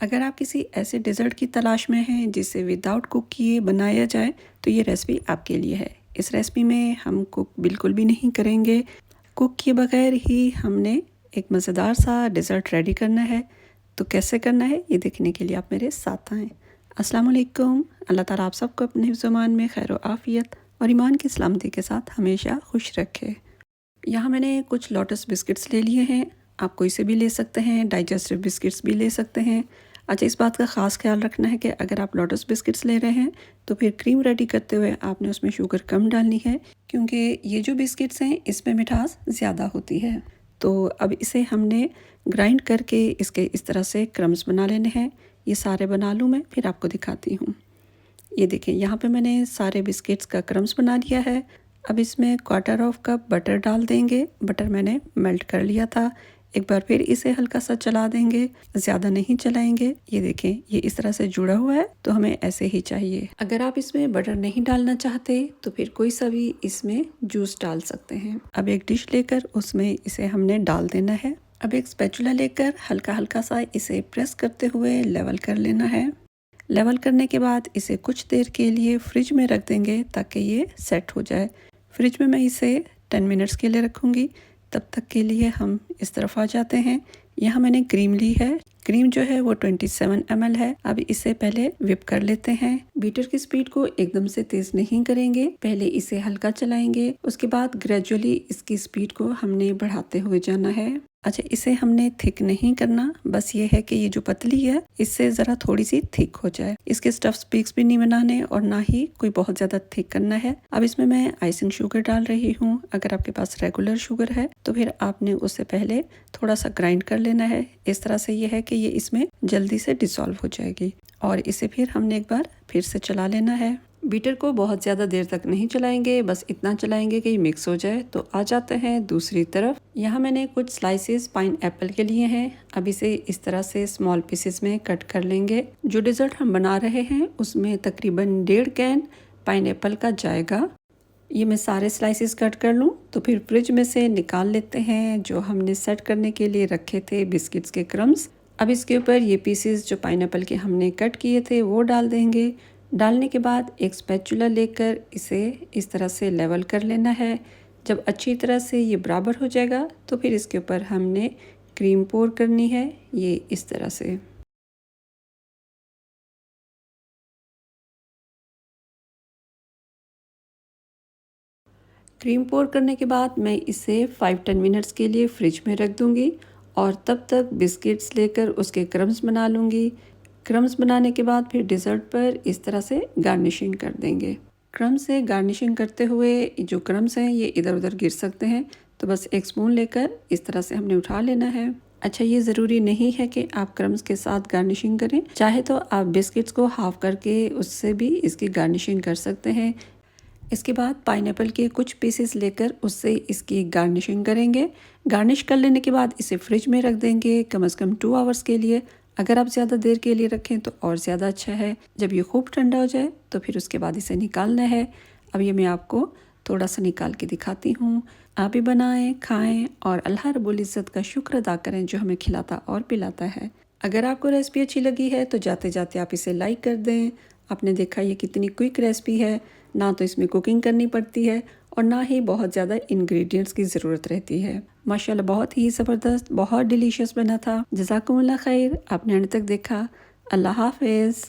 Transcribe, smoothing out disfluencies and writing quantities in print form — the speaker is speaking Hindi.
अगर आप किसी ऐसे डेज़र्ट की तलाश में हैं जिसे विदाउट कुक किए बनाया जाए तो ये रेसिपी आपके लिए है। इस रेसिपी में हम कुक बिल्कुल भी नहीं करेंगे। कुक किए बगैर ही हमने एक मज़ेदार सा डेज़र्ट रेडी करना है। तो कैसे करना है ये देखने के लिए आप मेरे साथ आएँ। अस्सलाम वालेकुम। अल्लाह ताला आप सबको अपने हिफ्ज़-ओ-मान में खैर व आफ़ियत और ईमान की सलामती के साथ हमेशा खुश रखे। यहाँ मैंने कुछ लोटस बिस्किट्स ले लिए हैं। आप कोई से भी ले सकते हैं, डाइजेस्टिव बिस्किट्स भी ले सकते हैं। अच्छा, इस बात का ख़ास ख्याल रखना है कि अगर आप लोटस बिस्किट्स ले रहे हैं तो फिर क्रीम रेडी करते हुए आपने उसमें शुगर कम डालनी है, क्योंकि ये जो बिस्किट्स हैं इसमें मिठास ज़्यादा होती है। तो अब इसे हमने ग्राइंड करके इसके इस तरह से क्रम्स बना लेने हैं। ये सारे बना लूँ मैं, फिर आपको दिखाती हूँ। ये देखें, यहाँ पे मैंने सारे बिस्किट्स का क्रम्स बना लिया है। अब इसमें 1/4 कप बटर डाल देंगे। बटर मैंने मेल्ट कर लिया था। एक बार फिर इसे हल्का सा चला देंगे, ज़्यादा नहीं चलाएंगे। ये देखें, ये इस तरह से जुड़ा हुआ है, तो हमें ऐसे ही चाहिए। अगर आप इसमें बटर नहीं डालना चाहते तो फिर कोई सा भी इसमें जूस डाल सकते हैं। अब एक डिश लेकर उसमें इसे हमने डाल देना है। अब एक स्पैचुला लेकर हल्का हल्का सा इसे प्रेस करते हुए लेवल कर लेना है। लेवल करने के बाद इसे कुछ देर के लिए फ्रिज में रख देंगे ताकि ये सेट हो जाए। फ्रिज में मैं इसे 10 मिनट्स के लिए रखूँगी। तब तक के लिए हम इस तरफ आ जाते हैं। यहाँ मैंने क्रीम ली है। क्रीम जो है वो 27 ml है। अब इसे पहले विप कर लेते हैं। बीटर की स्पीड को एकदम से तेज़ नहीं करेंगे, पहले इसे हल्का चलाएंगे, उसके बाद ग्रेजुअली इसकी स्पीड को हमने बढ़ाते हुए जाना है। अच्छा, इसे हमने थिक नहीं करना, बस ये है कि ये जो पतली है इससे ज़रा थोड़ी सी थिक हो जाए। इसके स्टफ पीक्स भी नहीं बनाने और ना ही कोई बहुत ज़्यादा थिक करना है। अब इसमें मैं आइसिंग शुगर डाल रही हूँ। अगर आपके पास रेगुलर शुगर है तो फिर आपने उससे पहले थोड़ा सा ग्राइंड कर लेना है। इस तरह से ये है कि ये इसमें जल्दी से डिसॉल्व हो जाएगी और इसे फिर हमने एक बार फिर से चला लेना है। बीटर को बहुत ज़्यादा देर तक नहीं चलाएंगे, बस इतना चलाएंगे कि ये मिक्स हो जाए। तो आ जाते हैं दूसरी तरफ। यहाँ मैंने कुछ स्लाइसेस पाइन एप्पल के लिए हैं। अब इसे इस तरह से स्मॉल पीसेस में कट कर लेंगे। जो डेजर्ट हम बना रहे हैं उसमें तकरीबन 1.5 कैन पाइन एप्पल का जाएगा। ये मैं सारे स्लाइसेस कट कर लूँ तो फिर फ्रिज में से निकाल लेते हैं जो हमने सेट करने के लिए रखे थे बिस्किट्स के क्रम्स। अब इसके ऊपर ये पीसेस जो पाइनएप्पल के हमने कट किए थे वो डाल देंगे। डालने के बाद एक स्पैचुला लेकर इसे इस तरह से लेवल कर लेना है। जब अच्छी तरह से ये बराबर हो जाएगा तो फिर इसके ऊपर हमने क्रीम पोर करनी है, ये इस तरह से। क्रीम पोर करने के बाद मैं इसे 5-10 मिनट्स के लिए फ्रिज में रख दूंगी और तब तक बिस्किट्स लेकर उसके क्रम्स बना लूँगी। क्रम्स बनाने के बाद फिर डिज़र्ट पर इस तरह से गार्निशिंग कर देंगे। क्रम्स से गार्निशिंग करते हुए जो क्रम्स हैं ये इधर उधर गिर सकते हैं, तो बस एक स्पून लेकर इस तरह से हमने उठा लेना है। अच्छा, ये ज़रूरी नहीं है कि आप क्रम्स के साथ गार्निशिंग करें, चाहे तो आप बिस्किट्स को हाफ करके उससे भी इसकी गार्निशिंग कर सकते हैं। इसके बाद पाइनएप्पल के कुछ पीसेस लेकर उससे इसकी गार्निशिंग करेंगे। गार्निश कर लेने के बाद इसे फ्रिज में रख देंगे कम से कम 2 आवर्स के लिए। अगर आप ज़्यादा देर के लिए रखें तो और ज़्यादा अच्छा है। जब ये खूब ठंडा हो जाए तो फिर उसके बाद इसे निकालना है। अब ये मैं आपको थोड़ा सा निकाल के दिखाती हूँ। आप भी बनाएं, खाएं और अल्लाह रब्बुल इज़्ज़त का शुक्र अदा करें जो हमें खिलाता और पिलाता है। अगर आपको रेसिपी अच्छी लगी है तो जाते जाते आप इसे लाइक कर दें। आपने देखा ये कितनी क्विक रेसिपी है, ना तो इसमें कुकिंग करनी पड़ती है और ना ही बहुत ज़्यादा इंग्रेडिएंट्स की ज़रूरत रहती है। माशाल्लाह बहुत ही ज़बरदस्त, बहुत डिलीशियस बना था। जज़ाकुमुल्लाह खैर, आपने अंत तक देखा। अल्लाह हाफ़िज़।